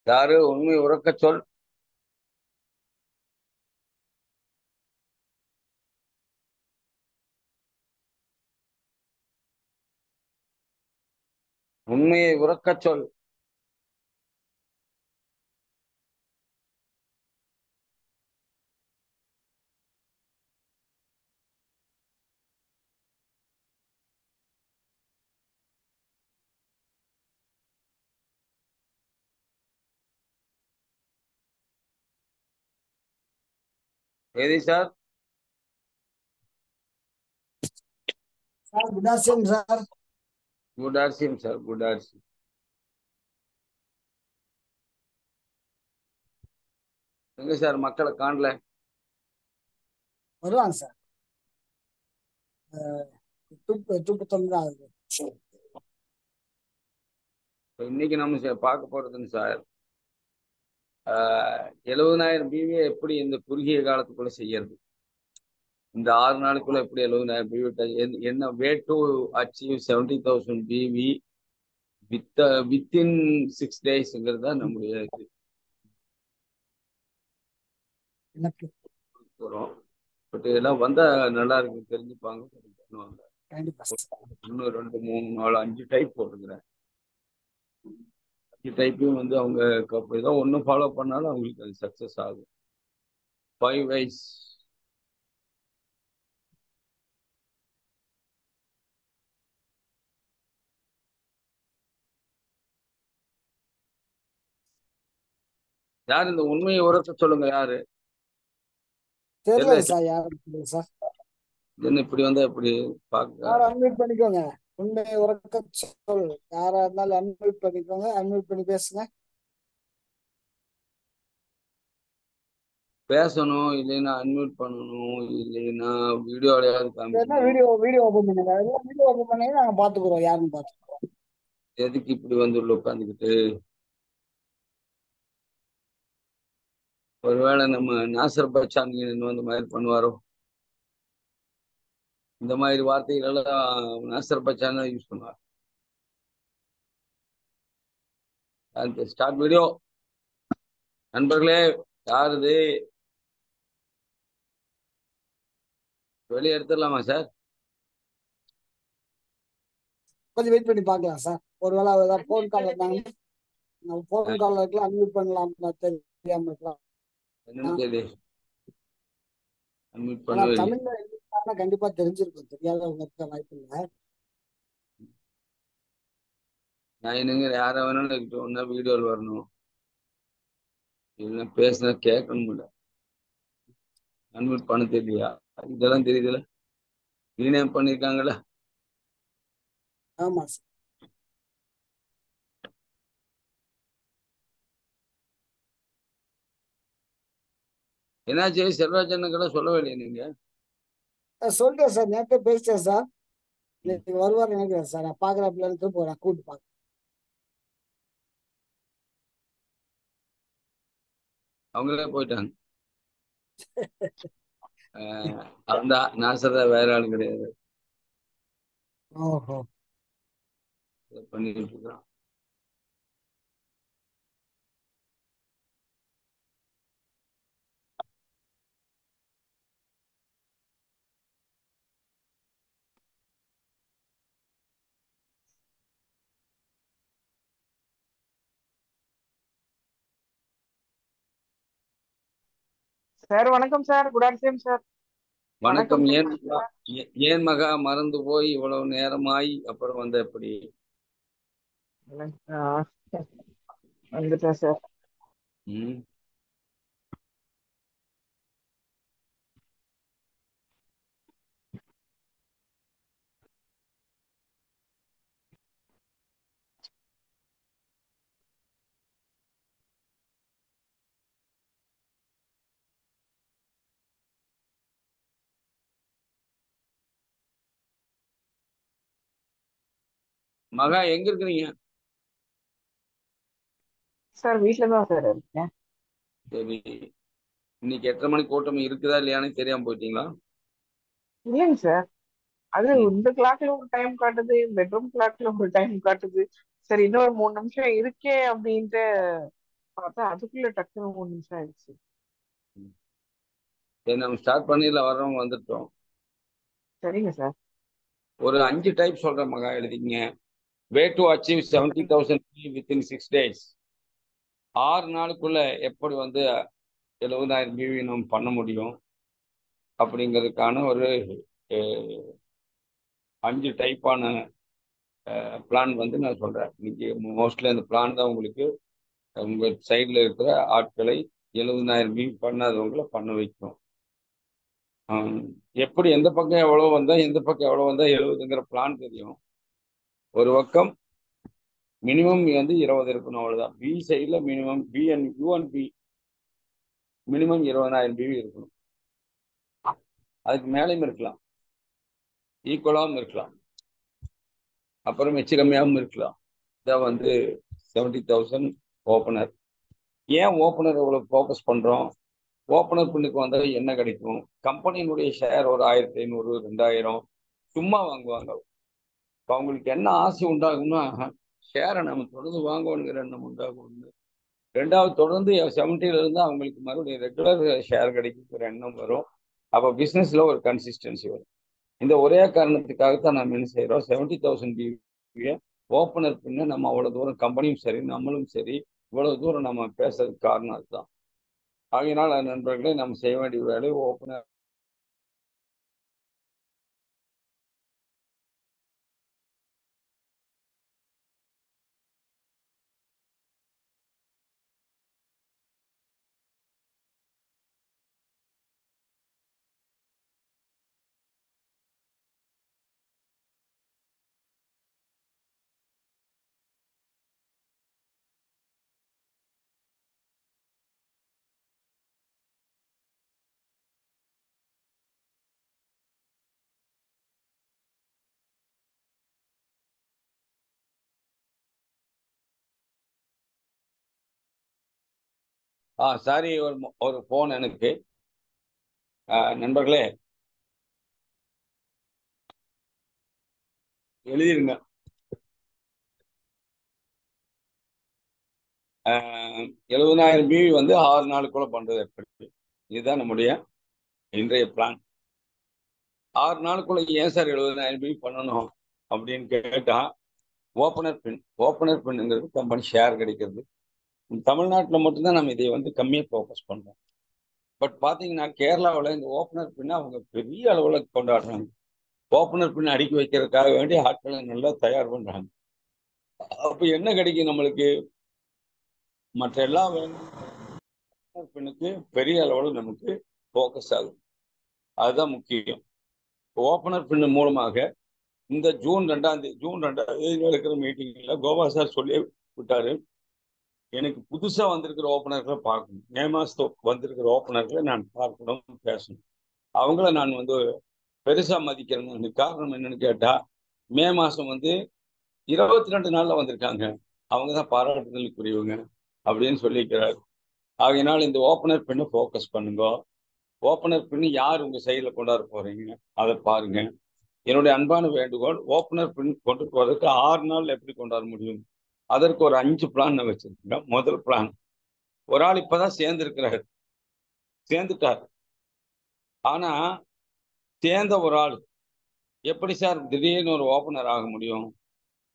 யாரு உண்மை உறக்கச் சொல். உண்மையை உறக்கச் சொல். ஏதி sir? Sir, good afternoon, sir. Good ஆர்சியம் சார், குட் ஆர்சியம். எங்க சார் மக்களை காணல? வருவாங்க சார். தூக்கத்தொன்னு தான் ஆகுது. இன்னைக்கு நம்ம பார்க்க போறதுங்க சார், 70,000 பிவியை எப்படி இந்த குறுகிய காலத்துக்குள்ள செய்யறது, இந்த 6 நாளுக்குள்ள எப்படி 70,000 பிவி, என்ன way to achieve 70,000 PV within 6 டேஸ்ங்கிறது தான் நம்முடைய இது. எனக்கு போறோம். பட் இதெல்லாம் வந்தா நல்லா இருக்கு, தெரிஞ்சுப்பாங்க, பண்ணுவாங்க. கண்டிப்பா சார். இன்னும் 2, 3, 4, 5 டைப் போட்டுக்கிறேன். 5 டைப்பையும் வந்து அவங்க ஏதோ ஒன்றும் ஃபாலோ பண்ணாலும் அவங்களுக்கு அது சக்சஸ் ஆகும். 5 ways. யார் இந்த உண்மையை உரத்த சொல்லுங்க, யாரு? தெரியல சார், யாரும் தெரியல சார். என்ன இப்படி வந்தா இப்படி பாக்க? யாரும் அன்மியூட் பண்ணிக்கோங்க. உண்மை உறக்க சொல். யாரா இருந்தாலும் அன்மியூட் பண்ணிக்கோங்க, அன்மியூட் பண்ணி பேசுங்க. பேசணும், இல்லைன்னா அன்மியூட் பண்ணணும், இல்லைன்னா வீடியோலையாவது என்ன காமிக்கணும். வீடியோ ஓபன் பண்ணுங்க. வீடியோ ஓபன் பண்ணி நாங்க பாத்துக்கிறோம், யாருன்னு பாத்துக்கிறோம். எதுக்கு இப்படி வந்து உள்ள உட்காந்துக்கிட்டு? ஒருவேளை நம்ம நாசர் பச்சான் இந்த மாதிரி பண்ணுவாரோ? இந்த மாதிரி வார்த்தைகள் எல்லாம் நாசர் பச்சான் யூஸ் பண்ணுவார். Start video. நண்பர்களே, யாருது? வெளியே எடுத்துடலாமா சார்? கொஞ்சம் வெயிட் பண்ணி பார்க்கலாம் சார். ஒருவேளை ஏதாவது போன் கால் இருந்தாங்கன்னா போன் கால் இருக்கலாம், அன்மியூட் பண்ணலாம், தெரியாம இருக்கலாம். என்னன்னு தெரியல, அன்மியூட் ஆனா பண்ணவே இல்லை. தமிழ்ல எழுதிருக்காங்கன்னா கண்டிப்பா தெரிஞ்சிருக்கும், தெரியாதவங்க இருக்க வாய்ப்பு இல்லை. நான் என்னங்க, யாரை வேணாலும் இருக்கட்டும், ஒன்னா வீடியோவில் வரணும், இல்லைன்னா பேசினா கேட்கணும் இல்லை. அன்மியூட் பண்ண தெரியலையா? இதெல்லாம் தெரியுதுல்ல, ரீநேம் பண்ணியிருக்காங்கல்ல. ஆமா சார். என்னாச்சு, செல்வராஜனுக்கெல்லாம் சொல்லவே இல்லையா நீங்க? சொல்லிட்டேன் சார், நேரத்தை பேசிட்டேன் சார். இன்னைக்கு வருவார் நினைக்கிறேன் சார். நான் பாக்குறப்பல திரும்ப நான் கூப்பிட்டு பார்க்க. அவங்களே போயிட்டாங்க. அந்த நாசர் வேற ஆள் கிடையாது, ஓஹோ. பண்ணிட்டு இருக்கிறான். சார் வணக்கம் சார். Good afternoon sir. வணக்கம். வணக்கம் ஏன் மகா, ஏன் மகா மறந்து போய் இவ்வளவு நேரமாய் அப்புறம் வந்த எப்படி? வந்துட்டேன் சார். ம். மகா எங்க இருக்கிறீங்க? சார் வீட்டில தான் சார் இருக்கேன். சரி, இன்னைக்கு 8:30 மணி கூட்டம் இருக்குதா இல்லையான்னு தெரியாம போயிட்டீங்களா? இல்லைங்க சார். அது ம். இந்த கிளாக்ல ஒரு டைம் காட்டுது, பெட்ரூம் கிளாக்ல ஒரு டைம் காட்டுது. சரி, இன்னும் ஒரு 3 நிமிஷம் இருக்கே அப்படின்ட்டு பார்த்தா அதுக்குள்ள டக்குன்னு 3 நிமிஷம் ஆயிடுச்சு. சரி, நம்ம ஸ்டார்ட் பண்ணிடலாம். வர்றவங்க வந்துட்டோம். சரிங்க சார். ஒரு 5 டைப் சொல்றேன் மகா, எழுதிங்க. Way to achieve 70,000 within 6 days. 6 நாளுக்குள்ள எப்படி வந்து 70,000 பிவி நம்ம பண்ண முடியும் அப்படிங்கிறதுக்கான ஒரு 5 டைப்பான பிளான் வந்து நான் சொல்றேன். இன்னைக்கு மோஸ்ட்லி அந்த பிளான் தான் உங்களுக்கு உங்க சைட்ல இருக்கிற ஆட்களை 70,000 பிவி பண்ணாதவங்களை பண்ண வைக்கும். ஆம், எப்படி எந்த பக்கம் எவ்வளவு வந்தா எந்த பக்கம் எவ்வளவு வந்தா 70ங்கிற பிளான் தெரியும். ஒரு பக்கம் மினிமம் வந்து 20 இருக்கணும், அவ்வளவுதான். பி சைட்ல minimum B and U and B minimum 20,000 PV இருக்கணும். அதுக்கு மேலேயும் இருக்கலாம், ஈக்குவலாகவும் இருக்கலாம், அப்புறம் மிச்ச கம்மியாகவும் இருக்கலாம். இதான் வந்து 70,000 ஓப்பனர். ஏன் ஓப்பனர் இவ்வளவு ஃபோக்கஸ் பண்றோம்? ஓப்பனர் பின்னுக்கு வந்தால் என்ன கிடைக்கும்? கம்பெனியினுடைய ஷேர் ஒரு 1,500 2,000 சும்மா வாங்குவாங்க. இப்போ அவங்களுக்கு என்ன ஆசை உண்டாகும்னா, ஷேரை நம்ம தொடர்ந்து வாங்கணுங்கிற எண்ணம் உண்டாகும். ரெண்டாவது, தொடர்ந்து 70ல இருந்து அவங்களுக்கு மறுபடியும் ரெகுலர் ஷேர் கிடைக்கிற எண்ணம் வரும். அப்போ பிசினஸ்ல ஒரு கன்சிஸ்டன்சி வரும். இந்த ஒரே காரணத்துக்காகத்தான் நம்ம என்ன செய்யறோம், 70,000 பிவியை ஓப்பனர் பின்ன நம்ம அவ்வளவு தூரம், கம்பெனியும் சரி நம்மளும் சரி, இவ்வளவு தூரம் நம்ம பேசுறதுக்கு காரணம் அதுதான். ஆகையினால் நண்பர்களே, நம்ம செய்ய வேண்டிய வேலை ஓப்பனர். சாரி, ஒரு போன் எனக்கு. நண்பர்களே, எழுதிருங்க. 70,000 பிவி வந்து 6 நாளுக்குள்ள பண்றது எப்படி? இதுதான் நம்முடைய இன்றைய பிளான். 6 நாளுக்குள்ள ஏன் சார் 70,000 பிவி பண்ணணும் அப்படின்னு கேட்டா, ஓப்பனர் பின்ங்கிறது கம்பெனி ஷேர் கிடைக்கிறது. தமிழ்நாட்டில் மட்டும்தான் நம்ம இதை வந்து கம்மியாக ஃபோக்கஸ் பண்றோம். பட் பாத்தீங்கன்னா கேரளாவில் இந்த ஓப்பனர் பின்ன அவங்க பெரிய அளவில் கொண்டாடுறாங்க. ஓப்பனர் பின் அடுக்கி வைக்கிறதுக்காக வேண்டி ஆட்களை நல்லா தயார் பண்றாங்க. அப்ப என்ன கிடைக்கும் நம்மளுக்கு? மற்ற எல்லா பின்னுக்கு பெரிய அளவில் நமக்கு ஃபோக்கஸ் ஆகும். அதுதான் முக்கியம். ஓப்பனர் பின் மூலமாக இந்த ஜூன் 2 நடக்கிற மீட்டிங்ல கோவா சார் சொல்லி விட்டாரு, எனக்கு புதுசா வந்திருக்கிற ஓப்பனர்களை பார்க்கணும், மே மாசத்துக்கு வந்திருக்கிற ஓப்பனர்களை நான் பார்க்கணும், பேசணும். அவங்கள நான் வந்து பெருசா மதிக்கிறேன். காரணம் என்னன்னு கேட்டா, மே மாசம் வந்து 22 நாள்ல வந்திருக்காங்க, அவங்கதான் பாராட்டுதலுக்குரியவங்க அப்படின்னு சொல்லியிருக்கிறார். ஆகையினால் இந்த ஓப்பனர் பின்ன ஃபோக்கஸ் பண்ணுங்க. ஓப்பனர் பின் யார் உங்க சைட்ல கொண்டாட போறீங்க அதை பாருங்க. என்னுடைய அன்பான வேண்டுகோள், ஓப்பனர் பின் கொண்டு போறதுக்கு 6 நாள் எப்படி கொண்டாட முடியும்? அதற்கு ஒரு 5 பிளான் நான் வச்சிருக்கேன். முதல் பிளான், ஒரு ஆள் இப்பதான் சேர்ந்துட்டார். ஆனா சேர்ந்த ஒரு ஆள் எப்படி சார் திடீர்னு ஒரு ஓப்பனர் ஆக முடியும்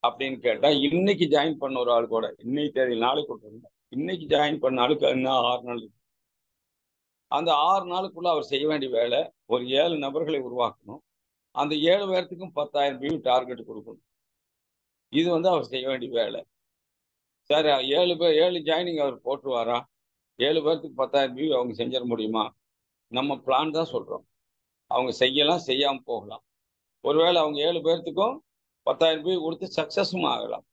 அப்படின்னு கேட்டா, இன்னைக்கு ஜாயின் பண்ண ஒரு ஆள் கூட, இன்னைக்கு தேதி நாளைக்கு கொடுத்துருங்க, இன்னைக்கு ஜாயின் பண்ண ஆளுக்கு இன்னும் 6 நாள். அந்த 6 நாளுக்குள்ள அவர் செய்ய வேண்டிய வேலை, ஒரு 7 நபர்களை உருவாக்கணும். அந்த 7 பேர்த்துக்கும் 10,000 பிவி டார்கெட் கொடுக்கணும். இது வந்து அவர் செய்ய வேண்டிய வேலை. சார் 7 ஜாயினிங் அவர் போட்டுருவாரா? 7 பேர்த்துக்கு 10,000 பிவி அவங்க செஞ்சிட முடியுமா? நம்ம பிளான் தான் சொல்றோம். அவங்க செய்யலாம், செய்யாம போகலாம். ஒருவேளை அவங்க 7 பேர்த்துக்கும் 10,000 பிவி கொடுத்து சக்சஸும் ஆகலாம்.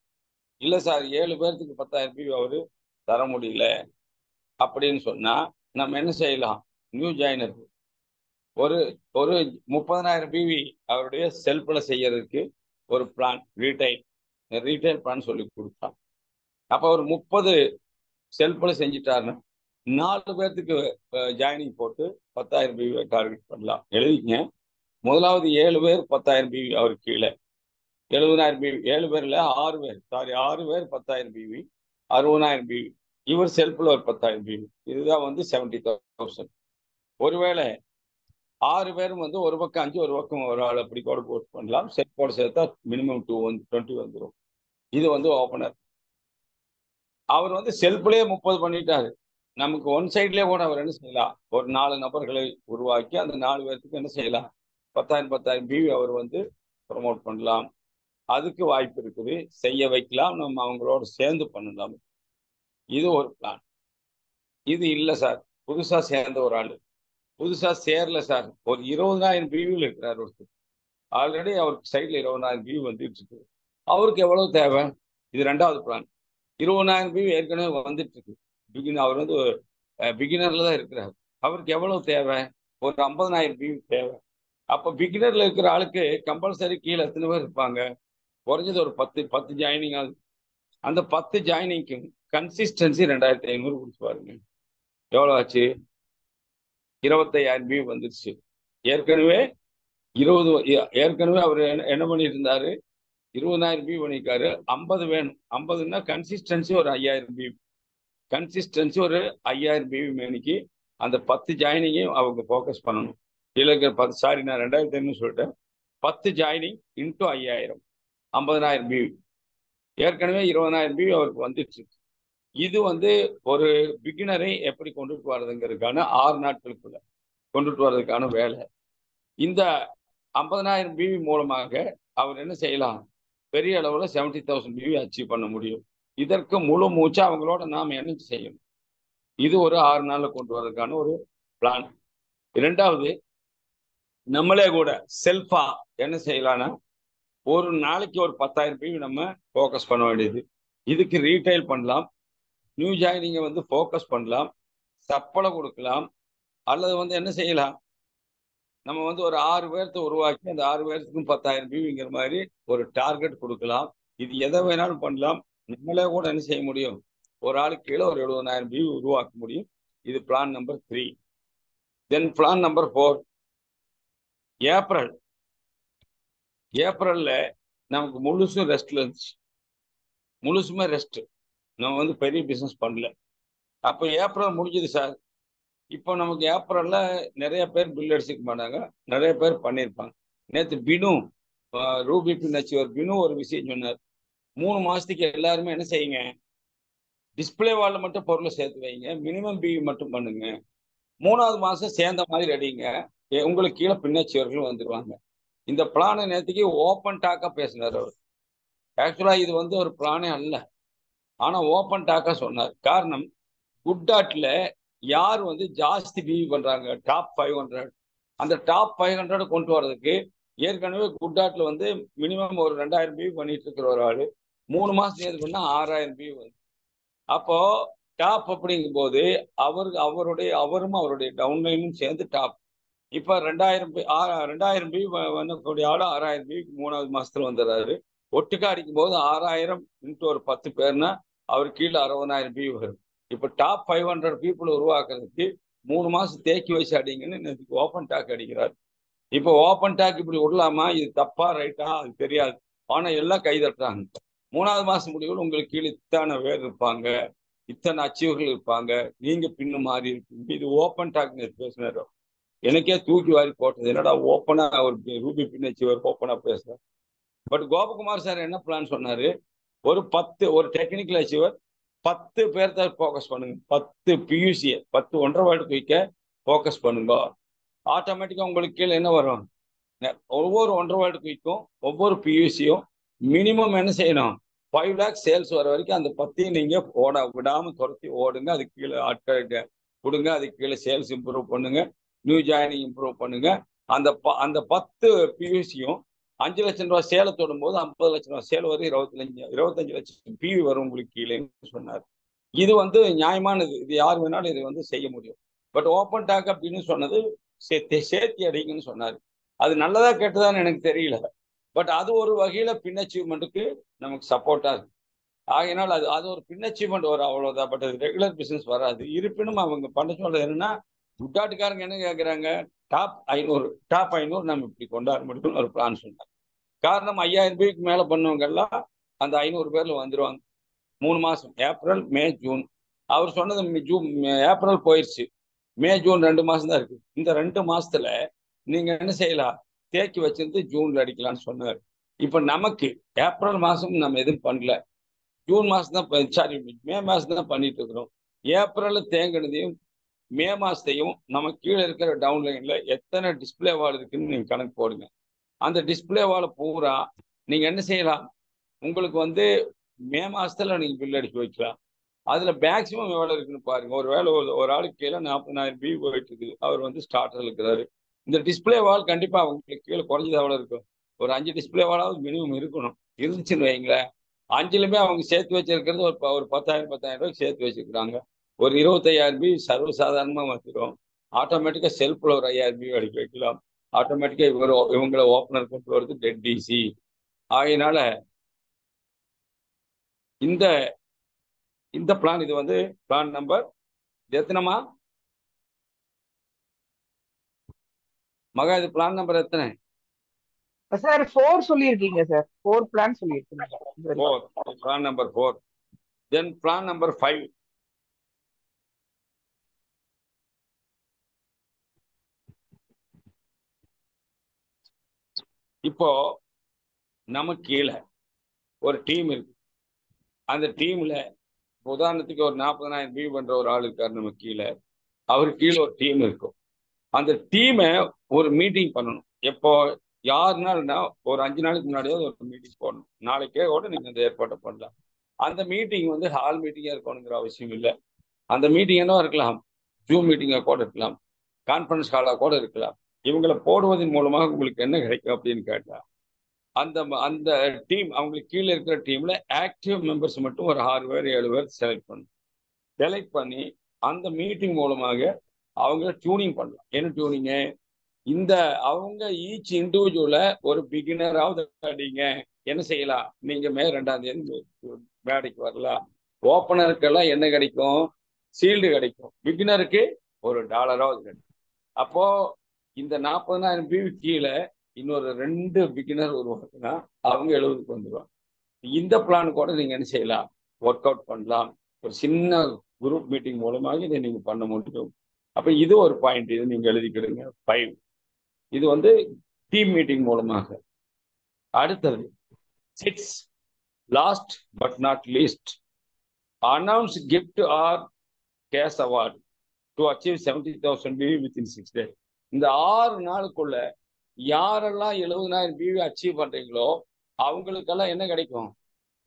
இல்லை சார் 7 பேர்த்துக்கு 10,000 பிவி அவரு தர முடியல அப்படின்னு சொன்னா, நம்ம என்ன செய்யலாம்? நியூ ஜாயினர் ஒரு ஒரு 30,000 பிவி அவருடைய செல்ஃப்ல செய்யறதுக்கு ஒரு பிளான், ரீடைல் ரீட்டைல் பிளான் சொல்லி கொடுத்தான். அப்போ ஒரு 30 செல்ஃப்ல செஞ்சுட்டாருன்னா 4 பேர்த்துக்கு ஜாயினிங் போட்டு 10,000 பிவி டார்கெட் பண்ணலாம். எழுதிங்க. முதலாவது 7 பேர் 10,000 பிவி அவருக்கு கீழே 70,000 பிவி. 7 பேர்ல 6 பேர் 6 பேர் 10,000 பிவி 60,000 பிவி. இவர் செல்ஃப்ல ஒரு 10,000 பிவி. இதுதான் வந்து 70,000. ஒருவேளை 6 பேரும் வந்து ஒரு பக்கம் 5 ஒரு பக்கம் ஒரு ஆள் அப்படி கூட போஸ்ட் பண்ணலாம். செல்ஃபோட சேர்த்தா மினிமம் 20 வந்துடும். இது வந்து ஓப்பனர். அவர் வந்து செல்ஃப்லயே 30 பண்ணிட்டாரு. நமக்கு ஒன் சைட்லயே கூட அவர் என்ன செய்யலாம், ஒரு 4 நபர்களை உருவாக்கி அந்த 4 பேருக்கு என்ன செய்யலாம், 10,000 பிவி அவர் வந்து ப்ரமோட் பண்ணலாம். அதுக்கு வாய்ப்பு இருக்குது, செய்ய வைக்கலாம், நம்ம அவங்களோட சேர்ந்து பண்ணலாம். இது ஒரு பிளான். இது இல்லை சார், புதுசா சேர்ந்த ஒரு ஆள், புதுசா சேரல சார், ஒரு 20,000 பிவியில் இருக்கிறார் ஒருத்தர். ஆல்ரெடி அவருக்கு சைட்ல 20,000 பிவி வந்துட்டு இருக்கு. அவருக்கு எவ்வளவு தேவை? இது 2வது பிளான். 20,000 பிவி ஏற்கனவே வந்துட்டு இருக்கு. அவர் வந்து பிகினர்ல தான் இருக்கிறார். அவருக்கு எவ்வளவு தேவை? ஒரு 50,000 பிவி தேவை. அப்ப பிகினர்ல இருக்கிற ஆளுக்கு கம்பல்சரி கீழே எத்தனை பேர் இருப்பாங்க? குறைஞ்சது ஒரு 10 ஜாயினிங் ஆகுது. அந்த 10 ஜாயினிங்க்கு கன்சிஸ்டன்சி 2,500 கொடுத்து பாருங்க. எவ்வளவு ஆச்சு? 25,000 பிவி வந்துருச்சு. ஏற்கனவே அவர் என்ன பண்ணிட்டு இருந்தாரு? 20,000 பிவி பண்ணிருக்காரு. 50 வேணும். 50ன்னா கன்சிஸ்டன்சி ஒரு 5,000 பிவி. கன்சிஸ்டன்சி ஒரு 5,000 பிவி மேனிக்கு அந்த 10 ஜாயினிங்கையும் அவங்க ஃபோக்கஸ் பண்ணணும். இல்லை சாரி, நான் 2,500 சொல்லிட்டேன். 10 ஜாயினிங் இன்டூ 5,000 50,000 பிவி. ஏற்கனவே 20,000 பிவி அவருக்கு வந்துடுச்சு. இது வந்து ஒரு பிகினரை எப்படி கொண்டுட்டு வர்றதுங்கிறதுக்கான 6 நாட்களுக்குள்ள கொண்டுட்டு வர்றதுக்கான வேலை. இந்த 50,000 பிவி மூலமாக அவர் என்ன செய்யலாம்? பெரிய அளவில் 70,000 பிவி அச்சீவ் பண்ண முடியும். இதற்கு முழு மூச்சா அவங்களோட நாம் என்ன செய்யணும்? இது ஒரு 6 நாள்ல கொண்டு வரதுக்கான ஒரு பிளான். 2வது, நம்மளே கூட செல்ஃபா என்ன செய்யலாம்னா, ஒரு நாளைக்கு ஒரு 10,000 பிவி நம்ம ஃபோக்கஸ் பண்ண வேண்டியது. இதுக்கு ரீட்டைல் பண்ணலாம், நியூ ஜாயினிங்கை வந்து ஃபோக்கஸ் பண்ணலாம், சப்பளை கொடுக்கலாம், அல்லது வந்து என்ன செய்யலாம், நம்ம வந்து ஒரு 6 பேர்த்த உருவாக்கி அந்த 6 பேர்த்துக்கும் 10,000 பிவிங்கிற மாதிரி ஒரு டார்கெட் கொடுக்கலாம். இது எதை வேணாலும் பண்ணலாம். நம்மளே கூட என்ன செய்ய முடியும்? ஒரு ஆளுக்கு கீழே ஒரு 70,000 பிவி உருவாக்க முடியும். இது பிளான் நம்பர் 3. தென் பிளான் நம்பர் 4. ஏப்ரல்ல நமக்கு முழுசும் ரெஸ்ட்ல இருந்துச்சு. முழுசுமே ரெஸ்ட். நம்ம வந்து பெரிய பிசினஸ் பண்ணல. அப்போ ஏப்ரல் முடிஞ்சது சார். இப்போ நமக்கு ஏப்ரல்ல நிறைய பேர் பில் அடிச்சுக்க மாட்டாங்க, நிறைய பேர் பண்ணியிருப்பாங்க. நேற்று பினு ரூபி பின்னச்சிவர் பினு ஒரு விஷயம் சொன்னார். 3 மாசத்துக்கு எல்லாருமே என்ன செய்யுங்க, டிஸ்பிளே வால்ல மட்டும் பொருளை சேர்த்து வைங்க, மினிமம் பிவி மட்டும் பண்ணுங்க. 3வது மாசம் சேர்ந்த மாதிரி அடிங்க, உங்களுக்கு கீழே பின்னச்சிவர்கள் வந்துடுவாங்க. இந்த பிளானை நேற்றுக்கு ஓப்பன் டாக்கா பேசினார் அவர். ஆக்சுவலா இது வந்து ஒரு பிளானே அல்ல, ஆனா ஓப்பன் டாக்கா சொன்னார். காரணம், குட்டாட்ல யார் வந்து ஜாஸ்தி பிவி பண்றாங்க, டாப் 500, அந்த டாப் 500 கொண்டு வர்றதுக்கு ஏற்கனவே குட்டாட்ல வந்து மினிமம் ஒரு 2,000 பிவி பண்ணிட்டு இருக்கிற ஒரு ஆளு 3 மாசம் சேர்த்து பண்ணா 6,000 பிவி வந்து. அப்போ டாப் அப்படிங்கும் போது அவரும் அவருடைய டவுன்லைனும் சேர்ந்து டாப். இப்ப 2,000 பிவி பண்ணக்கூடிய ஆளு 6,000 பிவிக்கு 3வது மாசத்துல வந்துடுறாரு. ஒட்டுக்கா அடிக்கும் போது 6,000 இன்ட்டு ஒரு 10 பேர்னா அவர் கீழே 60,000 பிவி வரும். இப்ப டாப் 500 பீப்புள் உருவாக்குறதுக்கு 3 மாசம் தேக்கி வச்சு அடிங்கன்னு ஓப்பன் டாக் அடிக்கிறார். இப்போ ஓப்பன் டாக் இப்படி விடலாமா, இது தப்பா ரைட்டா அது தெரியாது, ஆனா எல்லாம் கைதட்டுறாங்க. 3வது மாசம் முடிவில் உங்களுக்கு கீழே இத்தனை பேர் இருப்பாங்க, இத்தனை அச்சீவர்கள் இருப்பாங்க, நீங்க பின்னு மாறி இருப்பீங்க. இது ஓப்பன் டாக் பேசினார். எனக்கே தூக்கி வாரி போட்டது, என்னடா ஓப்பனா ஒரு ரூபி பின் அச்சீவர் ஓப்பனா பேசுறார். பட் கோபகுமார் சார் என்ன பிளான் சொன்னாரு, ஒரு டெக்னிக்கல் அச்சீவர் 10 பேர்த்த ஃபோக்கஸ் பண்ணுங்க, 10 பியூசியை 10 1.5 வருடம் குயிக்க ஃபோக்கஸ் பண்ணுங்க. ஆட்டோமேட்டிக்கா உங்களுக்கு கீழே என்ன வரும், ஒவ்வொரு 1.5 வருடம் குயிக்கும் ஒவ்வொரு பியூசியும் மினிமம் என்ன செய்யணும், 5 lakhs சேல்ஸ் வர வரைக்கும் அந்த 10 நீங்க விடாம துரத்தி ஓடுங்க. அதுக்கு கீழே ஆட்கள் கொடுங்க, அதுக்கு கீழே சேல்ஸ் இம்ப்ரூவ் பண்ணுங்க, நியூ ஜாயினிங் இம்ப்ரூவ் பண்ணுங்க. அந்த 10 பியூசியும் 5 லட்சம் ரூபாய் சேலை தொடும் போது 50 லட்சம் ரூபாய் சேல் வரும், 25 லட்சம் பிவி வரும் உங்களுக்கு கீழேன்னு சொன்னார். இது வந்து நியாயமானது, இது யார் வேணாலும் இது வந்து செய்ய முடியும். பட் ஓப்பன் டாக் அப்படின்னு சொன்னது சேர்த்தி அடிங்கன்னு சொன்னார். அது நல்லதா கெட்டதான்னு எனக்கு தெரியல. பட் அது ஒரு வகையில பின் அச்சீவ்மெண்ட்டுக்கு நமக்கு சப்போர்ட்டா இருக்கு. ஆகையினால் அது அது ஒரு பின் அச்சீவ்மெண்ட் வரும், அவ்வளவுதான். பட் அது ரெகுலர் பிசினஸ் வராது. இருப்பினும் அவங்க பண்ண சொல்றது என்னன்னா, குட்டாட்டுக்காரங்க என்ன கேட்கறாங்க, டாப் 500 நம்ம இப்படி கொண்டாட முடியும்னு ஒரு பிளான் சொன்னாங்க. காரணம் 5000 ரூபாய்க்கு மேல பண்ணவங்க எல்லாம் அந்த 500 பேர்ல வந்துருவாங்க. 3 மாசம், ஏப்ரல் மே ஜூன். அவர் சொன்னது ஏப்ரல் போயிடுச்சு, மே ஜூன் 2 மாசம் தான் இருக்கு. இந்த 2 மாசத்துல நீங்க என்ன செய்யலாம், தேக்கி வச்சிருந்து ஜூன்ல அடிக்கலாம்னு சொன்னார். இப்ப நமக்கு ஏப்ரல் மாசம் நம்ம எதுவும் பண்ணல, ஜூன் மாசம் தான், சாரி மே மாசம் தான் பண்ணிட்டு இருக்கிறோம். ஏப்ரல் தேங்கினதையும் மே மாசத்தையும் நம்ம கீழே இருக்கிற டவுன்லைன்ல எத்தனை டிஸ்பிளே வால் இருக்குன்னு நீங்க கணக்கு போடுங்க. அந்த டிஸ்பிளே வால் பூரா நீங்க என்ன செய்யலாம், உங்களுக்கு வந்து மே மாசத்துல நீங்க பில் அடிச்சு வைக்கலாம். அதுல மேக்சிமம் எவ்வளவு இருக்குன்னு பாருங்க. ஒரு வேலை ஒரு ஆளுக்கு கீழே 40,000 பில் போயிட்டு இருக்குது, அவர் வந்து ஸ்டார்டர் இருக்கிறாரு. இந்த டிஸ்பிளே வால் கண்டிப்பா அவங்களுக்கு கீழே குறைஞ்சது எவ்வளவு இருக்கும், ஒரு 5 டிஸ்பிளே வாலாவது மினிமம் இருக்கணும். இருந்துச்சுன்னு வைங்களேன், 5லுமே அவங்க சேர்த்து வச்சிருக்கிறது ஒரு 10,000 ரூபாய்க்கு சேர்த்து வச்சிருக்கிறாங்க. ஒரு 25,000 பி சர்வசாதாரணமா வந்துடும். ஆட்டோமேட்டிக்கா செல்ஃப்ல ஒரு 5,000 பி அடிக்க வைக்கலாம். ஆட்டோமேட்டிக்கா இவங்களை ஓப்பனர் கொண்டு வருது டெட் டிசி. ஆகையினால இந்த இந்த பிளான், இது வந்து பிளான் நம்பர் எத்தனைமா மகா, இது பிளான் நம்பர் எத்தனை? சார் 4 சொல்லியிருக்கீங்க சார், 4 பிளான் சொல்லியிருக்கீங்க. 4. Plan number 4. தென் பிளான் நம்பர் 5. இப்போ நமக்கு கீழே ஒரு டீம் இருக்கு. அந்த டீம்ல உதாரணத்துக்கு ஒரு 40,000 வியூ பண்ற ஒரு ஆள் இருக்காரு நம்ம கீழே. அவர் கீழே ஒரு டீம் இருக்கும். அந்த டீமை ஒரு மீட்டிங் பண்ணணும். எப்போ, யாருன்னா ஒரு 5 நாளைக்கு முன்னாடியாவது ஒரு மீட்டிங் போடணும். நாளைக்கே கூட நீங்க அந்த ஏற்பாட்டை பண்ணலாம். அந்த மீட்டிங் வந்து ஹால் மீட்டிங்கா இருக்கணுங்கிற அவசியம் இல்லை. அந்த மீட்டிங் என்ன இருக்கலாம், ஜூம் மீட்டிங்கா கூட இருக்கலாம், கான்ஃபரன்ஸ் ஹாலா கூட இருக்கலாம். இவங்களை போடுவதன் மூலமாக உங்களுக்கு என்ன கிடைக்கும் அப்படின்னு கேட்டா, அந்த அந்த டீம், அவங்களுக்கு கீழே இருக்கிற டீம்ல ஆக்டிவ் மெம்பர்ஸ் மட்டும் ஒரு 6 பேர் 7 பேர் செலக்ட் பண்ணணும். செலக்ட் பண்ணி அந்த மீட்டிங் மூலமாக அவங்க டியூனிங் பண்ணலாம். என்ன டியூனிங்கு, இந்த அவங்க ஈச் இண்டிவிஜுவல ஒரு பிகினராவது அடிங்க. என்ன செய்யலாம், நீங்க மே 2ஆம் தேதி மேடைக்கு வரலாம். ஓப்பனருக்கெல்லாம் என்ன கிடைக்கும், சீல்டு கிடைக்கும். பிகினருக்கு ஒரு டாலராவது கிடைக்கும். அப்போ இந்த 40,000 வியூ கீழே இன்னொரு 2 பிகினர் உருவாக்குனா அவங்க 70க்கு வந்துடுவாங்க. இந்த பிளான் கூட நீங்க என்ன செய்யலாம், ஒர்க் அவுட் பண்ணலாம். ஒரு சின்ன குரூப் மீட்டிங் மூலமாக இதை நீங்க பண்ண முடியும். அப்ப இது ஒரு பாயிண்ட், இது நீங்க எழுதிக்கிடுங்க 5. இது வந்து டீம் மீட்டிங் மூலமாக. அடுத்தது 6, last but not least, announce gift or cash award to achieve 70,000 PV within 6 days. இந்த 6 நாளுக்குள்ள யாரெல்லாம் 70,000 பிவி அச்சீவ் பண்றீங்களோ அவங்களுக்கெல்லாம் என்ன கிடைக்கும்,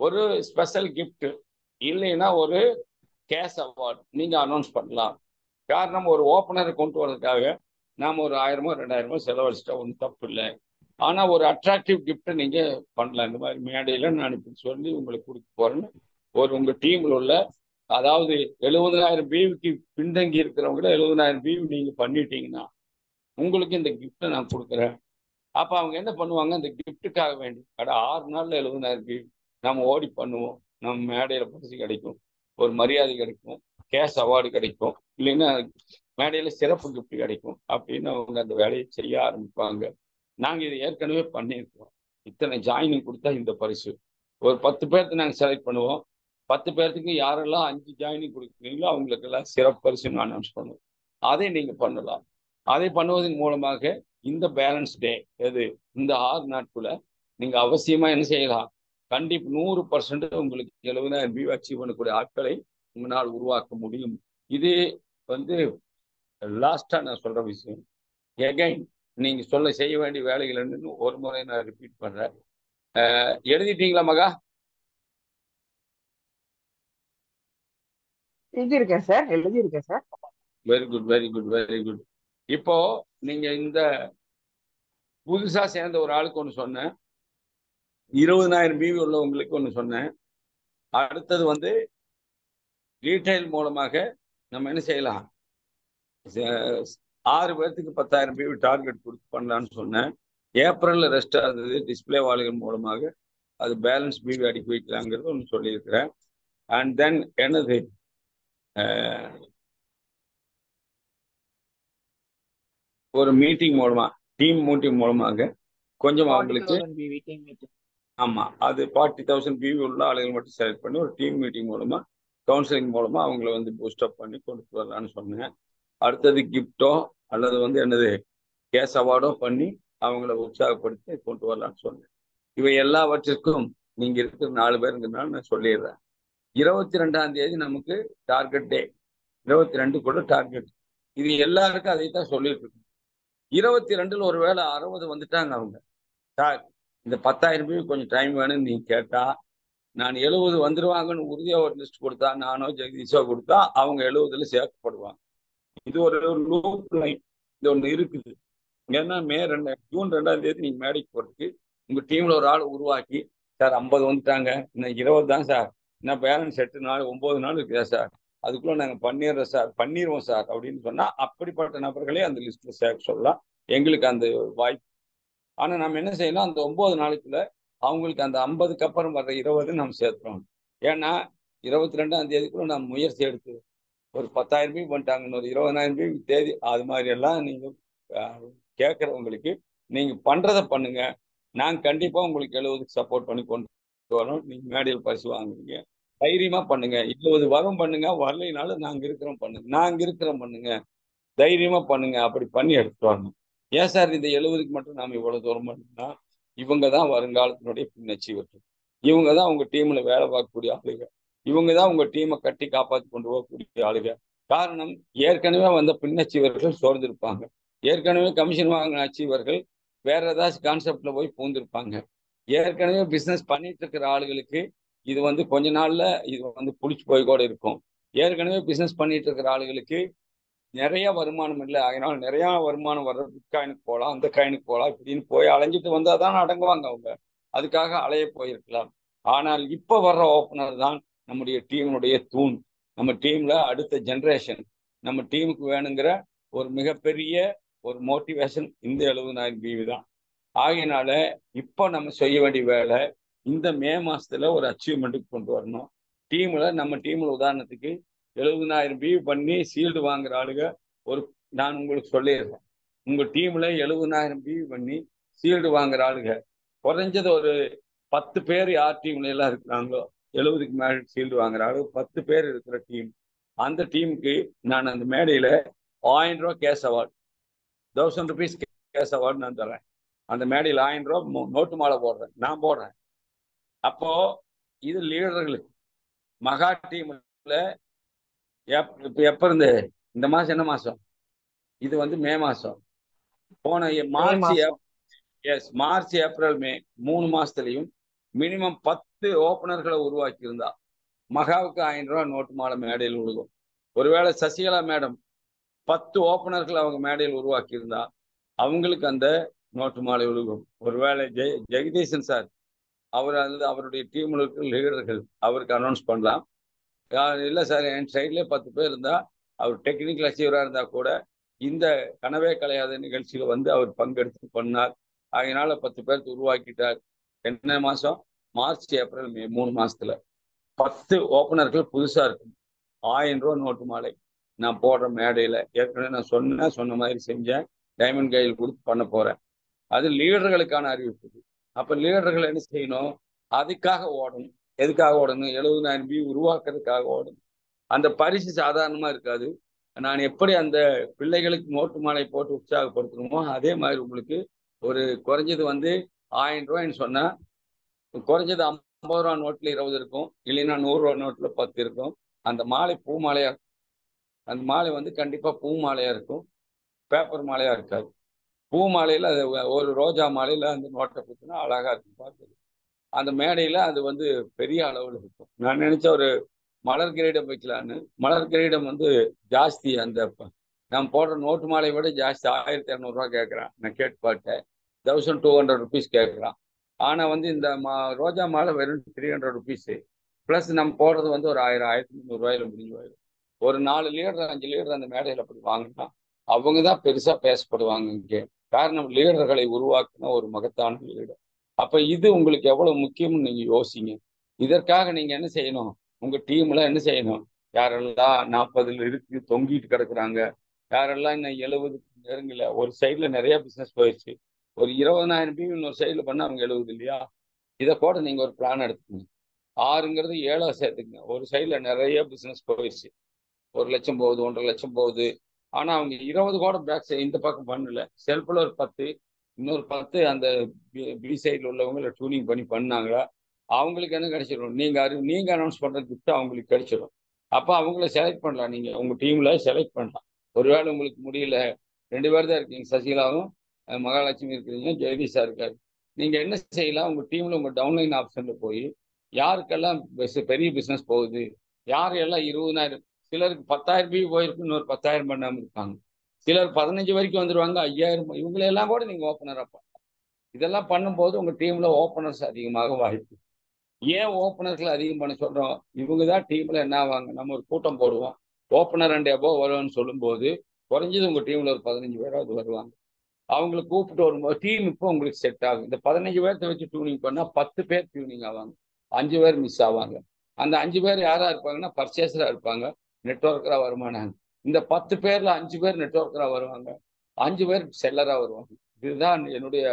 ஒரு ஸ்பெஷல் கிஃப்ட், இல்லைன்னா ஒரு கேஷ் அவார்ட் நீங்க அனௌன்ஸ் பண்ணலாம். காரணம், ஒரு ஓப்பனரை கொண்டு வரதுக்காக நாம ஒரு 1000 2000 செலவழிச்சிட்டா ஒன்றும் தப்பு இல்லை. ஆனா ஒரு அட்ராக்டிவ் கிஃப்ட் நீங்க பண்ணலாம். இந்த மாதிரி மேடையில நான் இப்படி சொல்லி உங்களுக்கு கொடுக்க போறேன்னு உங்க டீம்ல உள்ள, அதாவது 70,000 பிவிக்கு பின்தங்கி இருக்கிறவங்க 70,000 பிவி நீங்க பண்ணிட்டீங்கன்னா உங்களுக்கு இந்த கிஃப்ட்டை நான் கொடுக்குறேன். அப்ப அவங்க என்ன பண்ணுவாங்க, அந்த கிஃப்ட்டுக்காக வேண்டி 6 நாள்ல 70,000 பிவி நம்ம ஓடி பண்ணுவோம். நம்ம மேடையில பரிசு கிடைக்கும், ஒரு மரியாதை கிடைக்கும், கேஷ் அவார்டு கிடைக்கும், இல்லைன்னா மேடையில சிறப்பு கிஃப்ட் கிடைக்கும். அப்படின்னு அவங்க அந்த வேலையை செய்ய ஆரம்பிப்பாங்க. நாங்க இதை ஏற்கனவே பண்ணியிருக்கோம். இத்தனை ஜாயினிங் கொடுத்தா இந்த பரிசு. ஒரு 10 பேர்த்து நாங்கள் செலக்ட் பண்ணுவோம். 10 பேர்த்துக்கு யாரெல்லாம் 5 ஜாயினிங் கொடுக்குறீங்களோ அவங்களுக்கெல்லாம் சிறப்பு பரிசுன்னு அனௌன்ஸ் பண்ணுவோம். அதை நீங்க பண்ணலாம். அதை பண்ணுவதன் மூலமாக இந்த பேலன்ஸ் டே, எது இந்த 6 நாட்குள்ள நீங்க அவசியமா என்ன செய்யலாம், கண்டிப்பா 100% உங்களுக்கு 70,000 வியூ அச்சீவ் பண்ணக்கூடிய ஆட்களை உங்களால் உருவாக்க முடியும். இது வந்து லாஸ்டா நான் சொல்ற விஷயம். எகைன் நீங்க செய்ய வேண்டிய வேலைகள் என்னன்னு ஒரு முறை நான் ரிப்பீட் பண்றேன். எழுதிட்டீங்களா மகா? எழுதியிருக்கேன் சார், எழுதியிருக்கேன் sir. Very good, very good, very good. இப்போ நீங்க இந்த புதுசா சேர்ந்த ஒரு ஆளுக்கு ஒன்று சொன்னேன், 20,000 பிவி உள்ளவங்களுக்கு ஒன்று சொன்னேன். அடுத்தது வந்து ரீட்டைல் மூலமாக நம்ம என்ன செய்யலாம், 6 பேர்த்துக்கு 10,000 பிவி டார்கெட் கொடுத்து பண்ணலான்னு சொன்னேன். ஏப்ரல்ல ரெஸ்ட் ஆகுது டிஸ்பிளே வால்கள் மூலமாக அது பேலன்ஸ் பிவி அடிக்க வைக்கலாங்கிறது ஒன்று சொல்லியிருக்கிறேன். அண்ட் தென் என்னது ஒரு மீட்டிங் மூலமா டீம் மீட்டிங் மூலமாக கொஞ்சம் அவங்களுக்கு 40,000 PV team meeting. ஆமா அது 40,000 பிவி உள்ள ஆளுகள் மட்டும் செலக்ட் பண்ணி ஒரு டீம் மீட்டிங் மூலமா கவுன்சிலிங் மூலமா அவங்கள வந்து பூஸ்டப் பண்ணி கொண்டு வரலான்னு சொன்னேன். அடுத்தது கிஃப்டோ அல்லது வந்து என்னது கேஸ் அவார்டோ பண்ணி அவங்கள உற்சாகப்படுத்தி கொண்டு வரலான்னு சொன்னேன். இவை எல்லாவற்றிற்கும் நீங்க இருக்கிற 4 பேருங்கிறதுனால நான் சொல்லிடுறேன். 22ஆம் தேதி நமக்கு டார்கெட் டே. 22 டார்கெட். இது எல்லாருக்கும் அதைத்தான் சொல்லிட்டு இருக்கு. 22ல் ஒருவேளை 60 வந்துட்டாங்க அவங்க. சார் இந்த 10,000 பேருக்கு கொஞ்சம் டைம் வேணும்னு நீங்க கேட்டா நான் 70 வந்துருவாங்கன்னு உறுதியா ஒரு லிஸ்ட் கொடுத்தா நானோ ஜெகதீஷோ கொடுத்தா அவங்க 70ல சேர்க்கப்படுவாங்க. இது ஒரு லூப் லைன் இது ஒன்று இருக்குது. ஏன்னா ஜூன் 2ஆம் தேதி நீங்க மேடைக்கு போறதுக்கு உங்க டீம்ல ஒரு ஆள் உருவாக்கி சார் 50 வந்துட்டாங்க இன்னும் 20 தான் சார் இன்னும் பேலன்ஸ் 8 நாள் 9 நாள் இருக்குதா சார் அதுக்குள்ள நாங்க பண்ணிடுவோம் சார் அப்படின்னு சொன்னா அப்படிப்பட்ட நபர்களே அந்த லிஸ்ட்ல சேர்க்க சொல்லலாம். எங்களுக்கு அந்த வாய்ப்பு. ஆனா நம்ம என்ன செய்யணும் அந்த 9 நாளைக்குள்ள அவங்களுக்கு அந்த 50க்கு அப்புறம் வர்ற 20 நம்ம சேர்த்துறோம். ஏன்னா 22ஆம் தேதிக்குள்ள நம்ம முயற்சி எடுத்து ஒரு 10,000 பேர் பண்ணிட்டாங்கன்னு ஒரு 20,000 பேர் தேதி அது மாதிரி எல்லாம் நீங்க கேட்கறவங்களுக்கு நீங்க பண்றதை பண்ணுங்க. நாங்க கண்டிப்பா உங்களுக்கு 70க்கு சப்போர்ட் பண்ணி கொண்டு வரோம். நீங்க மேடையில் பரிசு வாங்குவீங்க. தைரியமா பண்ணுங்க. 20 வரும் பண்ணுங்க வரலைனாலும் நாங்க இருக்கிறோம் பண்ணுங்க தைரியமா பண்ணுங்க. அப்படி பண்ணி எடுத்துட்டு வரணும். ஏன் சார் இந்த 70க்கு மட்டும் நாம இவ்வளவு தூரம் பண்ணோம்னா இவங்க தான் வருங்காலத்தினுடைய பின்னச்சீவர்கள். இவங்க தான் உங்க டீம்ல வேலை பார்க்கக்கூடிய ஆளுங்க. இவங்க தான் உங்க டீமை கட்டி காப்பாற்றி கொண்டு போகக்கூடிய ஆளுங்க. காரணம் ஏற்கனவே வந்த பின்னச்சீவர்கள் சோர்ந்திருப்பாங்க. ஏற்கனவே கமிஷன் வாங்கின அச்சீவர்கள் வேற ஏதாச்சும் கான்செப்ட்ல போய் பூந்திருப்பாங்க. ஏற்கனவே பிசினஸ் பண்ணிட்டு இருக்கிற ஆளுகளுக்கு இது வந்து கொஞ்ச நாள்ல இது வந்து புளிச்சு போய் கூட இருக்கும். ஏற்கனவே பிசினஸ் பண்ணிட்டு இருக்கிற ஆளுகளுக்கு நிறைய வருமானம் இல்லை. அதனால நிறைய வருமானம் வர்ற பிட்காயினுக்கு போகலாம் அந்த காயினுக்கு போகலாம் இப்படின்னு போய் அலைஞ்சிட்டு வந்தாதான் அடங்குவாங்க அவங்க. அதுக்காக அலைய போயிருக்கலாம். ஆனால் இப்ப வர்ற ஓப்பனர் தான் நம்முடைய டீமுடைய தூண். நம்ம டீம்ல அடுத்த ஜெனரேஷன் நம்ம டீமுக்கு வேணுங்கிற ஒரு மிகப்பெரிய ஒரு மோட்டிவேஷன் இந்த 70,000 பிவி தான். ஆகையினால இப்போ நம்ம செய்ய வேண்டிய வேலை இந்த மே மாசத்துல ஒரு அச்சீவ்மெண்ட்டுக்கு கொண்டு வரணும். நம்ம டீம்ல உதாரணத்துக்கு 70,000 பிவி பண்ணி சீல்டு வாங்குற ஆளுங்க நான் உங்களுக்கு சொல்லிடுறேன். உங்க டீம்ல 70,000 பிவி பண்ணி சீல்டு வாங்குற ஆளுங்க குறைஞ்சது ஒரு 10 பேர் யார் டீம்ல எல்லாம் இருக்கிறாங்களோ 70க்கு மேல சீல்டு வாங்குற ஆளு 10 பேர் இருக்கிற டீம். அந்த டீமுக்கு நான் அந்த மேடையில 1000 ரூபாய் cash award 1000 rupees cash award நான் தரேன். அந்த மேடையில் 1000 ரூபாய் நோட்டு மாலை போடுறேன். நான் போடுறேன். அப்போ இது லீடர்களுக்கு மகா டீம்ல எப்ப இருந்து இந்த மாசம் என்ன மாசம் இது வந்து மே மாசம். போன மார்ச் ஏப்ரல் மே 3 மாசத்துலயும் மினிமம் 10 ஓப்பனர்களை உருவாக்கி இருந்தா மகாவுக்கு 1000 ரூபாய் நோட்டு மாலை மேடையில் விழுகும். ஒருவேளை சசிகலா மேடம் 10 ஓப்பனர்கள் அவங்க மேடையில் உருவாக்கி இருந்தா அவங்களுக்கு அந்த நோட்டு மாலை விழுகும். ஒருவேளை ஜெகதீசன் சார் அவருடைய டீம்ல இருக்கிற லீடர்கள் அவருக்கு அனௌன்ஸ் பண்ணலாம். இல்லை சார் என் சைட்லேயே 10 பேர் இருந்தா அவர் டெக்னிக்கல் அச்சீவராக இருந்தா கூட இந்த கனவே கலையாத நிகழ்ச்சியில வந்து அவர் பங்கெடுத்து பண்ணார். அதனால 10 பேருக்கு உருவாக்கிட்டார். என்ன மாசம் மார்ச் ஏப்ரல் மே 3 மாசத்துல 10 ஓப்பனர்கள் புதுசா இருக்கும். 1000 ரூபாய் நோட்டு மாலை நான் போடுற மேடையில ஏற்கனவே நான் சொன்ன மாதிரி செஞ்சேன். டைமண்ட் கையில் கொடுத்து பண்ண போறேன். அது லீடர்களுக்கான அறிவிப்பு. அப்ப லீடர்கள் என்ன செய்யணும்? அதுக்காக ஓடணும். எதுக்காக ஓடணும்? 70,000 பிவி உருவாக்குறதுக்காக ஓடணும். அந்த பரிசு சாதாரணமா இருக்காது. நான் எப்படி அந்த பிள்ளைகளுக்கு நோட்டு மாலை போட்டு உற்சாகப்படுத்தணுமோ அதே மாதிரி உங்களுக்கு ஒரு குறைஞ்சது வந்து 1000 ரூபாய்ன்னு சொன்னா குறைஞ்சது 50 ரூபா நோட்ல 20 இருக்கும். இல்லைன்னா 100 ரூபா நோட்ல 10 இருக்கும். அந்த மாலை பூ மாலையா அந்த மாலை வந்து கண்டிப்பா பூ மாலையா இருக்கும். பேப்பர் மாலையா இருக்காது. பூ மாலையில அது ஒரு ரோஜா மாலையில அந்த நோட்டை குத்துனா அழகா இருக்கும் பார்க்குது. அந்த மேடையில அது வந்து பெரிய அளவில் இருக்கும். நான் நினைச்ச ஒரு மலர் கிரீடம் வைக்கலான்னு. மலர் கிரீடம் வந்து ஜாஸ்தி அந்த நான் போடுற நோட்டு மாலையை விட ஜாஸ்தி 1200 ரூபாய் கேட்குறான். நான் கேட்டு பார்த்தேன். 1200 rupees கேட்குறான். ஆனா வந்து இந்த ரோஜா மாலை வெறும் 300 rupees. பிளஸ் நம்ம போடுறது வந்து ஒரு 1000 1300 ரூபாயில முடிஞ்சு போயிடும். ஒரு 4 லீடர் 5 லீடர் அந்த மேடையில் அப்படி வாங்கினா அவங்க தான் பெருசா பேசப்படுவாங்க இங்கே. காரணம் லீடர்களை உருவாக்கின ஒரு மகத்தான லீடர். அப்ப இது உங்களுக்கு எவ்வளவு முக்கியம்னு நீங்க யோசிங்க. இதற்காக நீங்க என்ன செய்யணும்? உங்க டீம்ல என்ன செய்யணும்? யாரெல்லாம் 40 இருக்கு தொங்கிட்டு கிடக்குறாங்க, யாரெல்லாம் இன்னும் 70 நெருங்கல, ஒரு சைட்ல நிறைய பிசினஸ் போயிடுச்சு, ஒரு 20,000 பிவி இன்னொரு சைட்ல பண்ணா அவங்க 70 இல்லையா? இதை கூட நீங்க ஒரு பிளான் எடுத்துக்கங்க. 6ங்கிறது 7 சேர்த்துக்குங்க. ஒரு சைட்ல நிறைய பிசினஸ் போயிடுச்சு, 1,00,000 போகுது, 1,50,000 போகுது. ஆனா அவங்க 20 கூட பேக் சைடு இந்த பக்கம் பண்ணல, செல்ஃப்ல ஒரு 10, இன்னொரு 10 அந்த பி சைட்ல உள்ளவங்களை டியூனிங் பண்ணி பண்ணாங்களா, அவங்களுக்கு என்ன கிடைச்சிடும்? நீங்க அனௌன்ஸ் பண்ற கிஃப்ட் அவங்களுக்கு கிடைச்சிடும். அப்ப அவங்கள செலக்ட் பண்ணலாம், நீங்க உங்க டீம்ல செலக்ட் பண்ணலாம். ஒருவேளை உங்களுக்கு முடியல, 2 பேர் தான் இருக்கீங்க, சசிகலாவும் மகாலட்சுமி இருக்கிறீங்க, ஜெகதீஷா இருக்காரு. நீங்க என்ன செய்யலாம்? உங்க டீம்ல உங்க டவுன்லைன் ஆப்ஷன்ல போய் யாருக்கெல்லாம் பெரிய பிசினஸ் போகுது, யார் எல்லாம் 20,000, சிலருக்கு 10,000 பிவி போயிருக்கு, இன்னொரு 10,000 பண்ணாம இருக்காங்க, சிலர் 15 வரைக்கும் வந்துருவாங்க, 5,000, இவங்களெல்லாம் கூட நீங்க ஓப்பனரா பண்ணலாம். இதெல்லாம் பண்ணும்போது உங்க டீம்ல ஓப்பனர்ஸ் அதிகமாக வாய்ப்பு. ஏன் ஓப்பனர்கள் அதிகம் பண்ண சொல்றோம்? இவங்க தான் டீம்ல என்ன ஆவாங்க? நம்ம ஒரு கூட்டம் போடுவோம், ஓப்பனர் அண்ட் எபோவ் வரும்னு சொல்லும்போது குறைஞ்சது உங்க டீம்ல ஒரு 15 பேராவது வருவாங்க. அவங்களை கூப்பிட்டு வரும்போது டீம் இப்போ உங்களுக்கு செட் ஆகும். இந்த 15 பேர்த்த வச்சு டியூனிங் பண்ணா 10 பேர் டியூனிங் ஆவாங்க, 5 பேர் மிஸ் ஆவாங்க. அந்த 5 பேர் யாரா இருப்பாங்கன்னா பர்ச்சேசரா இருப்பாங்க, நெட்ஒர்க்கரா வருமானாங்க. இந்த 10 பேர்ல 5 பேர் நெட்ஒர்க்கரா வருவாங்க, 5 பேர் செல்லரா வருவாங்க. இதுதான் என்னுடைய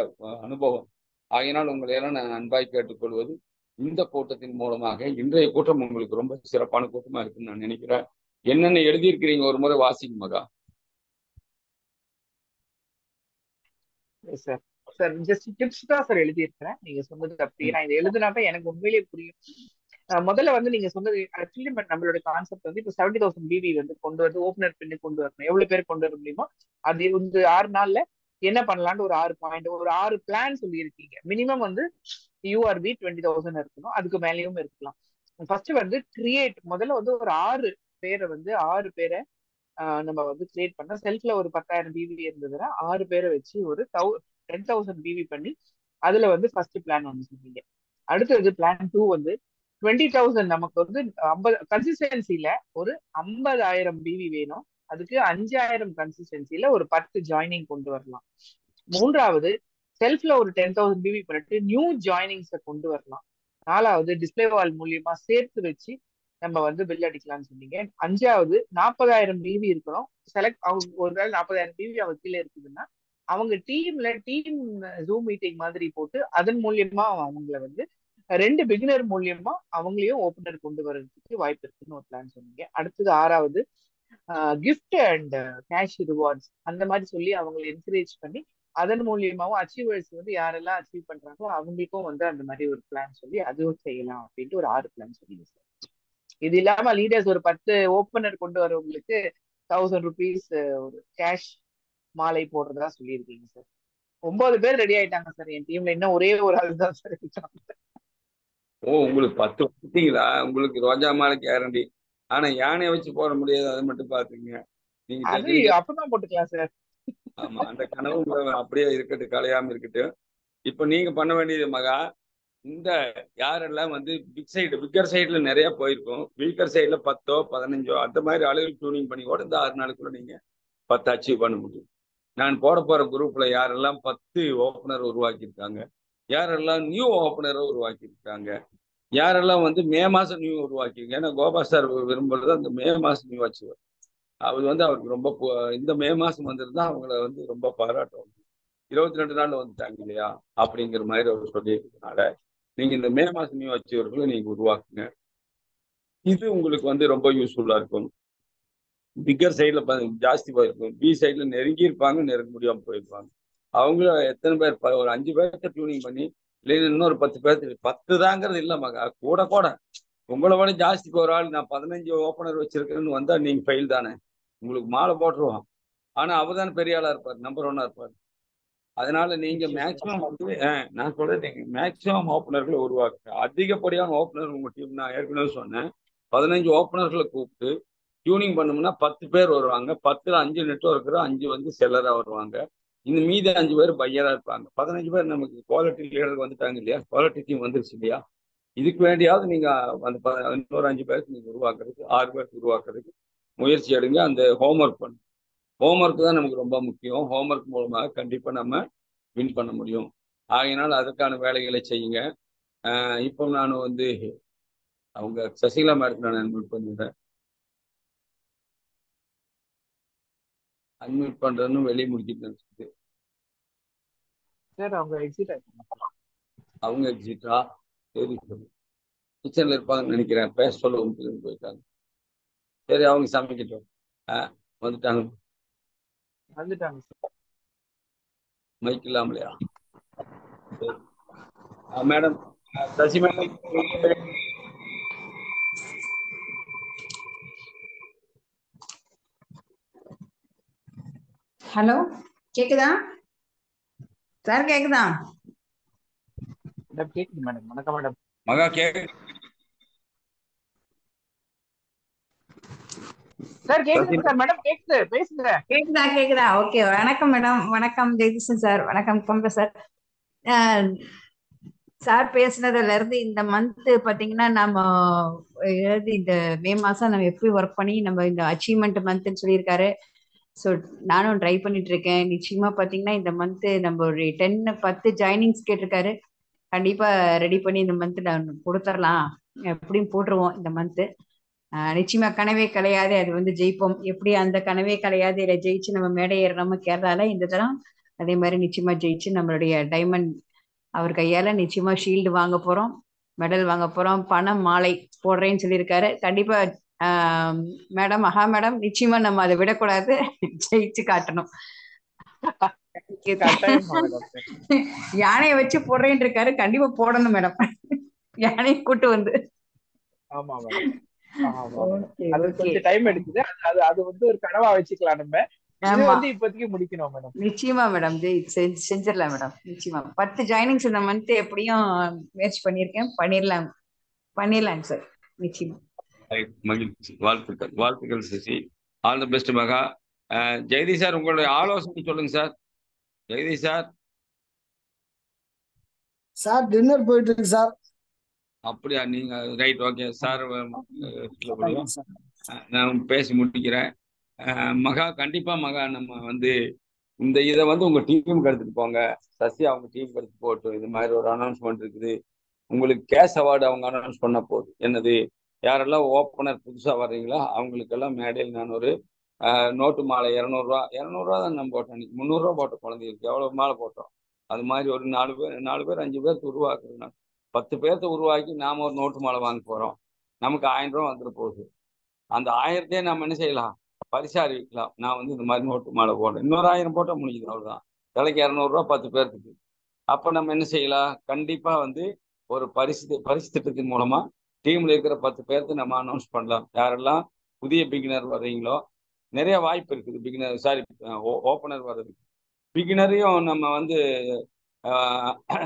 அனுபவம். ஆகையினால் உங்களை எல்லாம் நான் அன்பாய் கேட்டுக்கொள்வது, இந்த கூட்டத்தின் மூலமாக இன்றைய கூட்டம் உங்களுக்கு ரொம்ப சிறப்பான கூட்டமா இருக்குன்னு நான் நினைக்கிறேன். என்னென்ன எழுதியிருக்கிறீங்க ஒரு முறை வாசிங்க மகா. சார் சார் ஜஸ்ட் டிப்ஸ் தான் சார் எழுதியிருக்கிறேன். நீங்க சொன்னது அப்படியே நான் இதை எழுதுனாதான் எனக்கு உண்மையிலேயே புரியும். முதல்ல வந்து நீங்க சொன்னது ஆக்சுவலி நம்மளோட கான்செப்ட் வந்து இப்போ 70,000 பிவி வந்து கொண்டு வந்து ஓப்பனர் பின்னு கொண்டு வரணும். எவ்வளவு பேர் கொண்டு வர முடியுமோ அது வந்து 6 நாள்ல என்ன பண்ணலான்னு ஒரு 6 பாயிண்ட், ஒரு 6 பிளான் சொல்லியிருக்கீங்க. மினிமம் வந்து யூஆர்பி 20,000 இருக்கணும், அதுக்கு மேலேயும் இருக்கலாம். ஃபர்ஸ்ட் வந்து கிரியேட், முதல்ல வந்து ஒரு 6 பேரை நம்ம வந்து கிரியேட் பண்ண, செல்ஃப்ல ஒரு 10,000 பிவி இருந்ததுன்னா 6 பேரை வச்சு ஒரு 10,000 பிவி பண்ணி அதுல வந்து ஃபர்ஸ்ட் பிளான் ஒன்று சொன்னீங்க. அடுத்தது பிளான் 2 வந்து 20,000 நமக்கு வந்து 50 கன்சிஸ்டன்சில ஒரு 50,000 பிவி வேணும், அதுக்கு 5,000 கன்சிஸ்டன்சில ஒரு 10 ஜாயினிங் கொண்டு வரலாம். மூன்றாவது செல்ஃப்ல ஒரு 10,000 பிவி பண்ணிட்டு நியூ ஜாயினிங்ஸை கொண்டு வரலாம். நாலாவது டிஸ்பிளே வால் மூலியமா சேர்த்து வச்சு நம்ம வந்து பில் அடிக்கலாம்னு சொன்னீங்க. அஞ்சாவது 40,000 பிவி இருக்கணும். அவங்க ஒருவேளை 40,000 பிவி அவங்க கீழே இருக்குதுன்னா அவங்க டீம் ஜூம் மீட்டிங் மாதிரி போட்டு அதன் மூலியமா அவங்கள வந்து 2 பிகினர் மூலியமா அவங்களையும் ஓப்பனர் கொண்டு வர்றதுக்கு வாய்ப்பு இருக்குன்னு ஒரு பிளான் சொன்னீங்க. அடுத்தது ஆறாவது கிஃப்ட் அண்ட் கேஷ் ரிவார்ட்ஸ் அந்த மாதிரி சொல்லி அவங்களை என்கரேஜ் பண்ணி அதன் மூலியமாவும் அச்சீவர்ஸ் வந்து யாரெல்லாம் அச்சீவ் பண்றாங்களோ அவங்களுக்கும் வந்து அந்த மாதிரி ஒரு பிளான் சொல்லி அதுவும் செய்யலாம் அப்படின்ட்டு ஒரு 6 பிளான் சொன்னீங்க சார். இது இல்லாம லீடர்ஸ் ஒரு 10 ஓப்பனர் கொண்டு வரவங்களுக்கு 1,000 rupees ஒரு கேஷ் மாலை போடுறதா சொல்லியிருக்கீங்க சார். 9 பேர் ரெடி ஆயிட்டாங்க சார் என் டீம்ல, இன்னும் ஒரே ஒரு ஆள் தான் சார் இருக்காங்க. ஓ, உங்களுக்கு 10 கொடுத்தீங்களா? உங்களுக்கு ரோஜா மாலை கேரண்டி. ஆனா யானையை வச்சு போட முடியாது, அதை மட்டும் பாத்துங்க. நீங்க அது டெக்னிக்கல். அப்பதான் போட்டுக்கலாம் சார். ஆமா, அந்த கனவு அப்படியே இருக்கட்டும், கலையாம இருக்கட்டும். இப்ப நீங்க பண்ண வேண்டியது மகா, இந்த யாரெல்லாம் வந்து பிக்கர் சைடுல நிறைய போயிருக்கும், வீக்கர் சைடுல 10ஓ 15ஓ அந்த மாதிரி ஆளுகள் டியூனிங் பண்ணி கூட இந்த 6 நாளுக்குள்ள நீங்க 10 அச்சீவ் பண்ண முடியும். நான் போட போற குரூப்ல யாரெல்லாம் 10 ஓப்பனர் உருவாக்கியிருக்காங்க, யாரெல்லாம் நியூ ஓப்பனரை உருவாக்கியிருக்காங்க, யாரெல்லாம் வந்து மே மாசம் நியூ உருவாக்கியிருக்காங்க. ஏன்னா கோபா சார் விரும்புறது அந்த மே மாசம் நியூ அச்சீவர். அவர் வந்து அவருக்கு ரொம்ப இந்த மே மாசம் வந்திருந்தா அவங்கள வந்து ரொம்ப பாராட்டும். 22 நாள்ல வந்துட்டாங்க இல்லையா அப்படிங்கிற மாதிரி அவர் சொல்லியிருக்கனால நீங்க இந்த மே மாசம் நியூ அச்சீவர்களை நீங்க உருவாக்குங்க. இது உங்களுக்கு வந்து ரொம்ப யூஸ்ஃபுல்லா இருக்கும். பிக்கர் சைட்ல ஜாஸ்தி போயிருக்கும், பி சைட்ல நெருங்கி இருப்பாங்க, நெருங்க முடியாம போயிருப்பாங்க. அவங்கள எத்தனை பேர் ஒரு 5 பேர்த்த டியூனிங் பண்ணி, இல்லைன்னா இன்னொரு 10 பேர்த்து, 10 தாங்கிறது இல்ல மகா, கூட கூட உங்களை விட ஜாஸ்தி ஒரு ஆள் நான் 15 ஓப்பனர் வச்சிருக்கேன்னு வந்தா நீங்க ஃபெயில் தானே, உங்களுக்கு மாலை போட்டுருவோம். ஆனா அவர் தானே பெரிய ஆளா இருப்பார், நம்பர் 1 இருப்பார். அதனால நீங்க மேக்சிமம் வந்து நான் சொல்றேன், நீங்க மேக்சிமம் ஓப்பனர்களை உருவாக்குங்க. அதிகப்படியான ஓப்பனர் உங்க டீம், நான் ஏற்கனவே சொன்னேன், 15 ஓப்பனர்களை கூப்பிட்டு டியூனிங் பண்ணோம்னா 10 பேர் வருவாங்க. 10ல் 5 நெட்வொர்க்கர், 5 வந்து செல்லரா வருவாங்க. இந்த மீதி 5 பேர் பையரா இருப்பாங்க. 15 பேர் நமக்கு குவாலிட்டி லீடர் வந்துட்டாங்க இல்லையா, குவாலிட்டி டீம் வந்துருச்சு இல்லையா. இதுக்கு வேண்டியாவது நீங்க அந்த இன்னொரு 5 பேருக்கு நீங்க உருவாக்குறதுக்கு, 6 பேருக்கு உருவாக்குறதுக்கு முயற்சி எடுங்க. அந்த ஹோம்ஒர்க் பண்ணுங்க. ஹோம்ஒர்க் தான் நமக்கு ரொம்ப முக்கியம். ஹோம்ஒர்க் மூலமாக கண்டிப்பா நம்ம வின் பண்ண முடியும். ஆகையினால் அதற்கான வேலைகளை செய்யுங்க. இப்போ நான் வந்து அவங்க சசிகலா மேடத்தை நான் அட்மிட் பண்ணிடுறேன். அட்மிட் பண்றேன்னு வெளியே முடிக்கிட்டு சார் அவங்க எக்ஸிட் ஆயிட்டாங்க. அவங்க எக்ஸிட்டா? சரி சரி. கிச்சன்ல இருப்பாங்கன்னு நினைக்கிறேன். பேச சொல்ல உங்களுக்கு போயிட்டாங்க. சரி, அவங்க சமைக்கட்டும். வந்துட்டாங்க. வந்துட்டாங்க சார். மைக் இல்லாமலையா? சரி. Madam, Sasi madam. ஹலோ, கேக்குதா சார்? கேக்குதா? மேடம் கேக்குது மேடம். வணக்கம் மேடம். மகா கேக்கு சார் கேக்குது சார். மேடம் கேக்குது, பேசுங்க. கேக்குதா? கேக்குதா? ஓகே. வணக்கம் மேடம். வணக்கம் ஜெகதீசன் சார். வணக்கம் கொங்க சார். சார் பேசுனதுல இருந்து இந்த மந்த் பாத்தீங்கன்னா நம்ம இந்த மே மாசம் நம்ம எப்படி ஒர்க் பண்ணி நம்ம இந்த அச்சீவ்மெண்ட் மந்த்னு சொல்லியிருக்காரு. ஸோ நானும் ட்ரை பண்ணிட்டு இருக்கேன். நிச்சயமா பாத்தீங்கன்னா இந்த மந்த் நம்ம ஒரு 10 ஜாயினிங்ஸ் கேட்டிருக்காரு. கண்டிப்பா ரெடி பண்ணி இந்த மந்த் நான் கொடுத்துடலாம், எப்படியும் போட்டுருவோம் இந்த மந்த். நிச்சயமா கனவே கலையாது, அது வந்து ஜெயிப்போம். எப்படி அந்த கனவே கலையாது இதை ஜெயிச்சு நம்ம மேடை ஏறணுமோ கேரளால, இந்த தரம் அதே மாதிரி நிச்சயமா ஜெயிச்சு நம்மளுடைய டைமண்ட் அவர் கையால நிச்சயமா ஷீல்டு வாங்க போறோம், மெடல் வாங்க போறோம், பணம் மாலை போடுறேன்னு சொல்லியிருக்காரு. கண்டிப்பா மேடம், மகா மேடம், நிச்சயமா நம்ம அதை விடக்கூடாது, ஜெயிச்சு காட்டணும். யானையை வச்சு போடுறேன்னு இருக்காரு, கண்டிப்பா போடணும் மேடம். யானையை கூட்டு வந்து. ஆமா மேடம். அது கொஞ்சம் டைம் எடுக்குது. அது வந்து ஒரு கனவா வச்சுக்கலாம் நம்ம. இது வந்து இப்போதைக்கு முடிக்கணும் மேடம். நிச்சயமா மேடம், செஞ்சிடலாம் மேடம். நிச்சயமா 10 ஜாயினிங்ஸ் இந்த மந்த் எப்படியும் முயற்சி பண்ணியிருக்கேன். பண்ணிடலாம் சார், நிச்சயமா. மகிழ்ச்சி. வாழ்த்துக்கள், வாழ்த்துக்கள் சசி. ஆல் தி பெஸ்ட் மகா. ஜெகதீஷ் சார், உங்களுடைய ஆலோசனை சொல்லுங்க sir. Jagadish sir. Sir dinner போயிட்டு இருக்கு சார். அப்படியா? நீங்க ரைட், ஓகே சார். நான் பேசி முடிக்கிறேன். மகா, கண்டிப்பா மகா, நம்ம வந்து இந்த இதை வந்து உங்க டீமுக்கு எடுத்துட்டு போங்க. சசி அவங்க டீமுக்கு எடுத்து போட்டும். இது மாதிரி ஒரு அனௌன்ஸ்மெண்ட் இருக்குது. உங்களுக்கு கேஷ் அவார்டு அவங்க அனௌன்ஸ் பண்ண போகுது. என்னது, யாரெல்லாம் ஓப்பனர் புதுசா வர்றீங்களோ அவங்களுக்கெல்லாம் மேடையில் நான் ஒரு நோட்டு மாலை 200 ரூபா தான் நம்ம போட்டோம். 300 ரூபா போட்ட குழந்தைகளுக்கு எவ்வளவு மாலை போட்டோம். அது மாதிரி ஒரு 4 பேர் 5 பேருக்கு உருவாக்குறோம். 10 பேர்த்த உருவாக்கி நாம ஒரு நோட்டு மாலை வாங்க போறோம். நமக்கு 1000 ரூபா வந்துட போகுது. அந்த 1000த்தையே நம்ம என்ன செய்யலாம், பரிசா அறிவிக்கலாம். நான் வந்து இந்த மாதிரி நோட்டு மாலை போடுறேன். இன்னொரு 1000 போட்டால் முடியுது, அவ்வளவுதான். விலைக்கு 200 ரூபா 10 பேர்த்துக்கு. அப்ப நம்ம என்ன செய்யலாம், கண்டிப்பா வந்து ஒரு பரிசு திட்டத்தின் மூலமா டீம்ல இருக்கிற 10 பேருக்கு நம்ம அனௌன்ஸ் பண்ணலாம். யாரெல்லாம் புதிய பிகினர் வர்றீங்களோ, நிறைய வாய்ப்பு இருக்குது. பிகினர், சாரி, ஓப்பனர் வர்றதுக்கு. பிகினரையும் நம்ம வந்து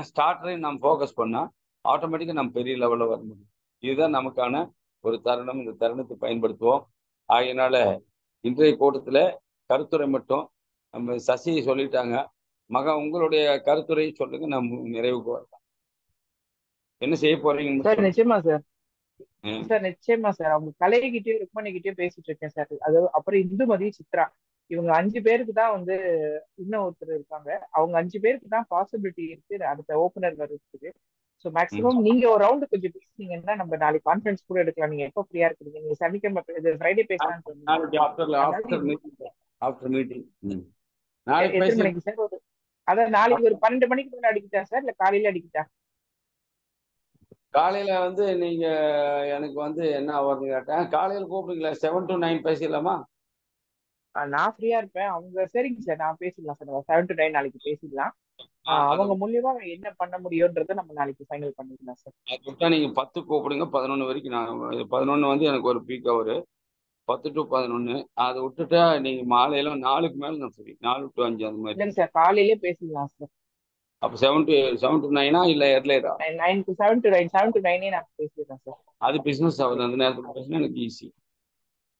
ஸ்டார்டரையும் நம்ம ஃபோக்கஸ் பண்ணா ஆட்டோமேட்டிக்கா நம்ம பெரிய லெவல்ல வர முடியும். இதுதான் நமக்கான ஒரு தருணம். இந்த தருணத்தை பயன்படுத்துவோம். ஆகையினால இன்றைய கூட்டத்துல கருத்துரை மட்டும் நம்ம சசி சொல்லிட்டாங்க. மகா, உங்களுடைய கருத்துரை சொல்லுங்க, நம்ம நிறைவுக்கு வரலாம். என்ன செய்ய போறீங்க சார்? நிச்சயமா சார். சார் நிச்சயமா சார். அவங்க கலைகிட்டயும் ருக்மணிகிட்டயும் பேசிட்டு இருக்கேன் சார். அது அப்புறம் இந்துமதி, சித்ரா, இவங்க 5 பேருக்கு தான் வந்து இன்னும் ஒருத்தர் இருக்காங்க. அவங்க 5 பேருக்கு தான் பாசிபிலிட்டி இருக்கு அடுத்த ஓப்பனர் வர்றதுக்கு. ஸோ மேக்ஸிமம் நீங்க ஒரு ரவுண்டு கொஞ்சம் பேசுனீங்கன்னா நம்ம நாளைக்கு கான்ஃபரன்ஸ் கூட எடுக்கலாம். நீங்க எப்போ ஃப்ரீயா இருக்கீங்க? நீங்க சனிக்கிழமை ஃப்ரைடே பேசலாம்னு சொன்னீங்க. எத்தனை மணிக்கு சார்? அதான் நாளைக்கு ஒரு 12 மணிக்கு மேல அடிக்கிட்டா சார், இல்ல காலையில அடிக்கிட்டா? காலையில வந்து நீங்க எனக்கு வந்து என்ன வருது கேட்டேன். காலையில கூப்பிடுங்களா? 7 to 9 பேசிடலாமா? நான் ஃப்ரீயா இருப்பேன். அவங்க சரிங்க சார், நான் பேசிடலாம் சார். 7 to 9 நாளைக்கு பேசிடலாம். அவங்க மூலியமா என்ன பண்ண முடியும்ன்றத நம்ம நாளைக்கு ஃபைனல் பண்ணிக்கலாம் சார். நீங்க 10 கூப்பிடுங்க. 11 வரைக்கும் நான் 11 வந்து எனக்கு ஒரு பீக் ஹவர். 10 to 11 அதை விட்டுட்டா நீங்க மாலையில 4க்கு மேல நான் ஃப்ரீ. 4 to 5 அந்த மாதிரி. இல்லைங்க சார், காலையிலே பேசிடலாம் சார். அப்ப 7 to 9 இல்ல எர்லியரா? 7 to 9 நான் பேசிடுறேன் சார். அது பிசினஸ் ஆகுது. அந்த நேரத்துல பேசினா எனக்கு ஈஸி.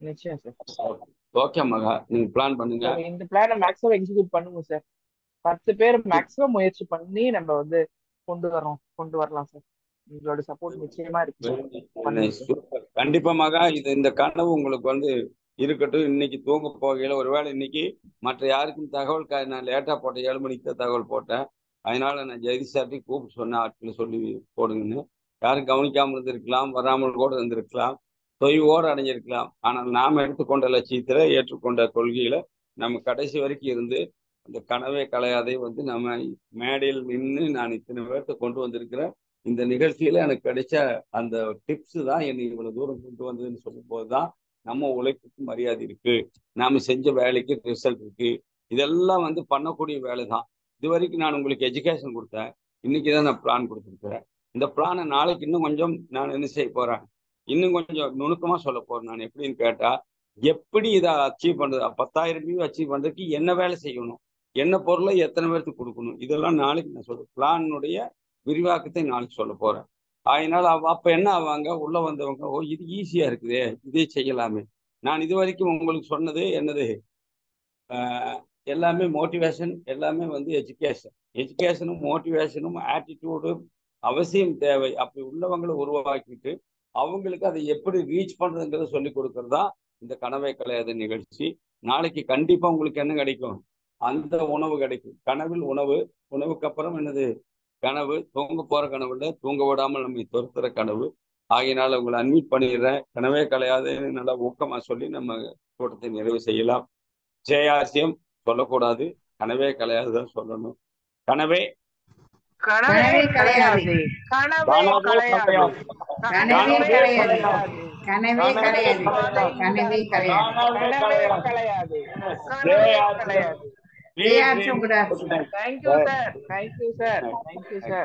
நிச்சயம் சார். ஓகே மகா, நீங்க பிளான் பண்ணுங்க. இந்த பிளானை மேக்ஸிமம் எக்ஸிக்யூட் பண்ணுங்க சார். 10 பேர் மேக்ஸிமம் முயற்சி பண்ணி நம்ம வந்து கொண்டு வரலாம் சார். உங்களோட சப்போர்ட் நிச்சயமா இருக்கு. கண்டிப்பா மகா, இது இந்த கனவு உங்களுக்கு வந்து இருக்கட்டும். இன்னைக்கு தூங்க போகையில ஒருவேளை இன்னைக்கு மற்ற யாருக்கும் தகவல் நான் லேட்டா போட்டேன், 7 மணிக்கு தான் தகவல் போட்டேன். அதனால நான் ஜெகதீஷ் சார்ட்டையும் கூப்பிட்டு சொன்னேன், ஆட்களை சொல்லி போடுங்கன்னு. யாரும் கவனிக்காமல் இருந்திருக்கலாம், வராமல் கூட இருந்திருக்கலாம், தொய்வோடு அடைஞ்சிருக்கலாம். ஆனால் நாம் எடுத்துக்கொண்ட லட்சியத்துல, ஏற்றுக்கொண்ட கொள்கையில நம்ம கடைசி வரைக்கும் இருந்து அந்த கனவே கலையாதை வந்து நம்ம மேடையில் நின்று நான் இத்தனை பேர்த்த கொண்டு வந்திருக்கிறேன். இந்த நிகழ்ச்சியில எனக்கு கிடைச்ச அந்த டிப்ஸ் தான் என்னை இவ்வளவு தூரம் கொண்டு வந்ததுன்னு சொல்லும் போதுதான் நம்ம உழைப்புக்கு மரியாதை இருக்கு, நாம செஞ்ச வேலைக்கு ரிசல்ட் இருக்கு. இதெல்லாம் வந்து பண்ணக்கூடிய வேலை தான். இது வரைக்கும் நான் உங்களுக்கு எஜுகேஷன் கொடுத்தேன், இன்னைக்குதான் நான் பிளான் கொடுத்துருக்கிறேன். இந்த பிளானை நாளைக்கு இன்னும் கொஞ்சம் நான் என்ன செய்ய போறேன், இன்னும் கொஞ்சம் நுணுக்கமா சொல்ல போறேன். நான் எப்படின்னு கேட்டா, எப்படி இதை அச்சீவ் பண்றது, 10,000 வியூ அச்சீவ் பண்றதுக்கு என்ன வேலை செய்யணும், என்ன பொருளை எத்தனை பேருக்கு கொடுக்கணும், இதெல்லாம் நாளைக்கு நான் சொல்றேன். பிளானுடைய விரிவாக்கத்தை நாளைக்கு சொல்ல போறேன். அதனால அப்ப என்ன ஆவாங்க, உள்ள வந்தவங்க, ஓ இது ஈஸியா இருக்குதே, இதே செய்யலாமே. நான் இது வரைக்கும் உங்களுக்கு சொன்னது என்னது, எல்லாமே மோட்டிவேஷன், எல்லாமே வந்து எஜுகேஷனும் மோட்டிவேஷனும் ஆட்டிடியூடும் அவசியம் தேவை. அப்படி உள்ளவங்களை உருவாக்கிட்டு அவங்களுக்கு அதை எப்படி ரீச் பண்றதுங்கிறத சொல்லி கொடுக்கறது தான் இந்த கனவே கலையாத நிகழ்ச்சி. நாளைக்கு கண்டிப்பா உங்களுக்கு என்ன கிடைக்கும், அந்த உணவு கிடைக்கும். கனவில் உணவு, உணவுக்கு அப்புறம் என்னது, கனவு. தூங்க போற கனவு இல்லை, தூங்க விடாமல் நம்மை துரத்துற கனவு. ஆகையினால உங்களை அன்மியூட் பண்ணிடுறேன். கனவே கலையாதுன்னு நல்லா ஊக்கமா சொல்லி நம்ம கூட்டத்தை நிறைவு செய்யலாம். ஜெயாசியம் சொல்லக்கூடாது, கனவே கலையாதுதான் சொல்லணும். கனவே கனவே கலையாது, கனவே கலையாது, கனவே கிடையாது, கனவே கனவே கிடையாது, கனவே கிடையாது. கலையாது, கலையாது. ஜெயாட்சம் கூட. Thank you, sir. Thank you, sir. Thank you, sir.